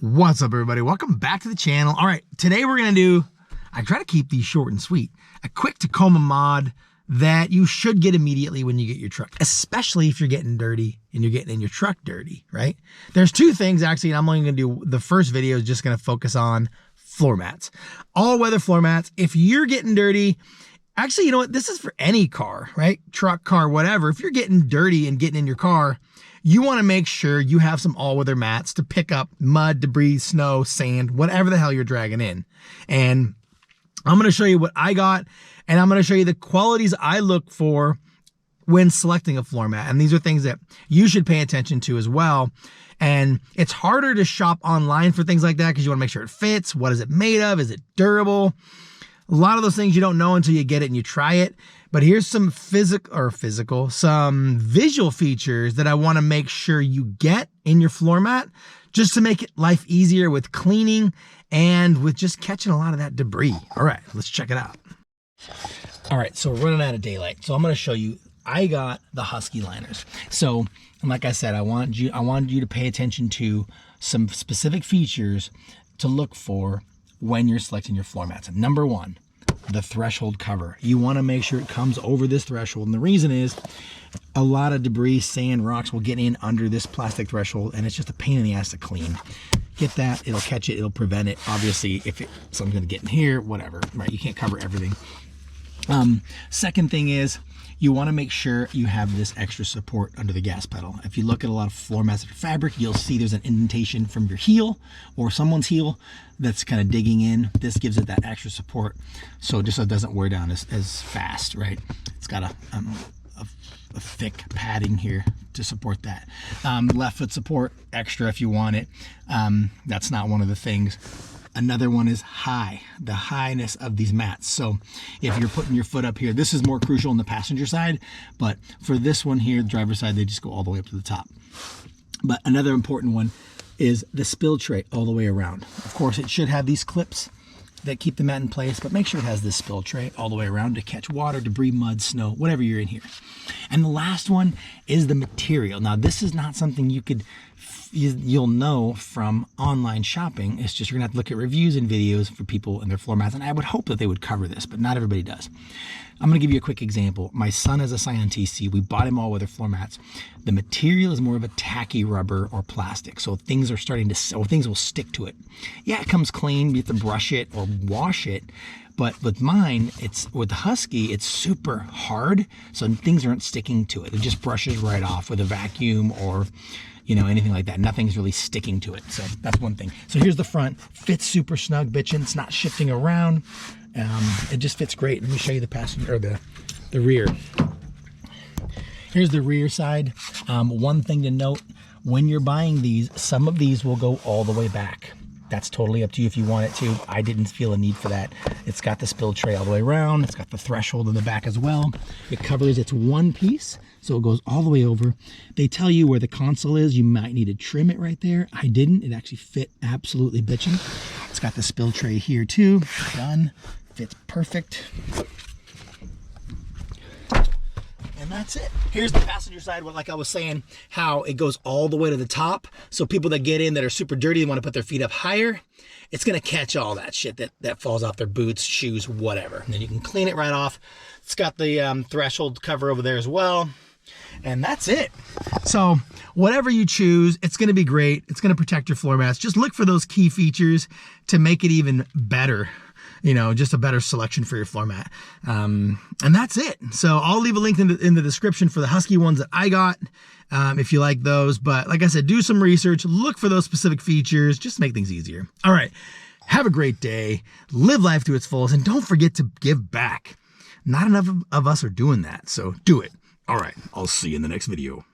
What's up, everybody? Welcome back to the channel. All right, today we're gonna do, I try to keep these short and sweet, a quick Tacoma mod that you should get immediately when you get your truck, especially if you're getting dirty and you're getting in your truck dirty, right? There's two things actually, and I'm only gonna do, the first video is just gonna focus on floor mats. All weather floor mats. If you're getting dirty, actually, you know what? This is for any car, right? Truck, car, whatever. If you're getting dirty and getting in your car, you want to make sure you have some all-weather mats to pick up mud, debris, snow, sand, whatever the hell you're dragging in. And I'm going to show you what I got, and I'm going to show you the qualities I look for when selecting a floor mat. And these are things that you should pay attention to as well. And it's harder to shop online for things like that because you want to make sure it fits. What is it made of? Is it durable? A lot of those things you don't know until you get it and you try it. But here's some some visual features that I want to make sure you get in your floor mat just to make life easier with cleaning and with just catching a lot of that debris. All right, let's check it out. All right, so we're running out of daylight. So I'm going to show you, I got the Husky liners. So like I said, I wanted you to pay attention to some specific features to look for when you're selecting your floor mats. Number one, the threshold cover. You want to make sure it comes over this threshold, and the reason is a lot of debris, sand, rocks will get in under this plastic threshold, and it's just a pain in the ass to clean. Get that, it'll catch it, it'll prevent it. Obviously, if something's going to get in here, whatever, right? You can't cover everything. Second thing is, you want to make sure you have this extra support under the gas pedal. If you look at a lot of floor mats that are fabric, you'll see there's an indentation from your heel or someone's heel that's kind of digging in. This gives it that extra support, so just so it doesn't wear down as fast, right? It's got a thick padding here to support that. Left foot support, extra if you want it. That's not one of the things. Another one is the highness of these mats. So if you're putting your foot up here, this is more crucial on the passenger side, but for this one here, the driver's side, they just go all the way up to the top. But another important one is the spill tray all the way around. Of course, it should have these clips that keep the mat in place, but make sure it has this spill tray all the way around to catch water, debris, mud, snow, whatever you're in here. And the last one is the material. Now, this is not something you'll know from online shopping. It's just you're gonna have to look at reviews and videos for people and their floor mats, and I would hope that they would cover this, but not everybody does. I'm gonna give you a quick example. My son has a Scion TC. We bought him all-weather floor mats. The material is more of a tacky rubber or plastic, so things are starting to, or things will stick to it. Yeah, it comes clean. You have to brush it or wash it. But with mine, with the Husky, it's super hard, so things aren't sticking to it. It just brushes right off with a vacuum or, you know, anything like that. Nothing's really sticking to it. So that's one thing. So here's the front. Fits super snug, bitchin'. It's not shifting around. It just fits great. Let me show you the passenger, or the rear. Here's the rear side. One thing to note, when you're buying these, some of these will go all the way back. That's totally up to you if you want it to. I didn't feel a need for that. It's got the spill tray all the way around. It's got the threshold in the back as well. It covers, it's one piece, so it goes all the way over. They tell you where the console is. You might need to trim it right there. I didn't. It actually fit absolutely bitchin'. It's got the spill tray here too. Done. Fits perfect. And that's it. Here's the passenger side, like I was saying, how it goes all the way to the top. So people that get in that are super dirty and want to put their feet up higher, it's going to catch all that shit that falls off their boots, shoes, whatever. And then you can clean it right off. It's got the threshold cover over there as well. And that's it. So whatever you choose, it's going to be great. It's going to protect your floor mats. Just look for those key features to make it even better. You know, just a better selection for your floor mat. And that's it. So I'll leave a link in the description for the Husky ones that I got, if you like those. But like I said, do some research, look for those specific features, just make things easier. All right, have a great day, live life to its fullest, and don't forget to give back. Not enough of us are doing that, so do it. All right, I'll see you in the next video.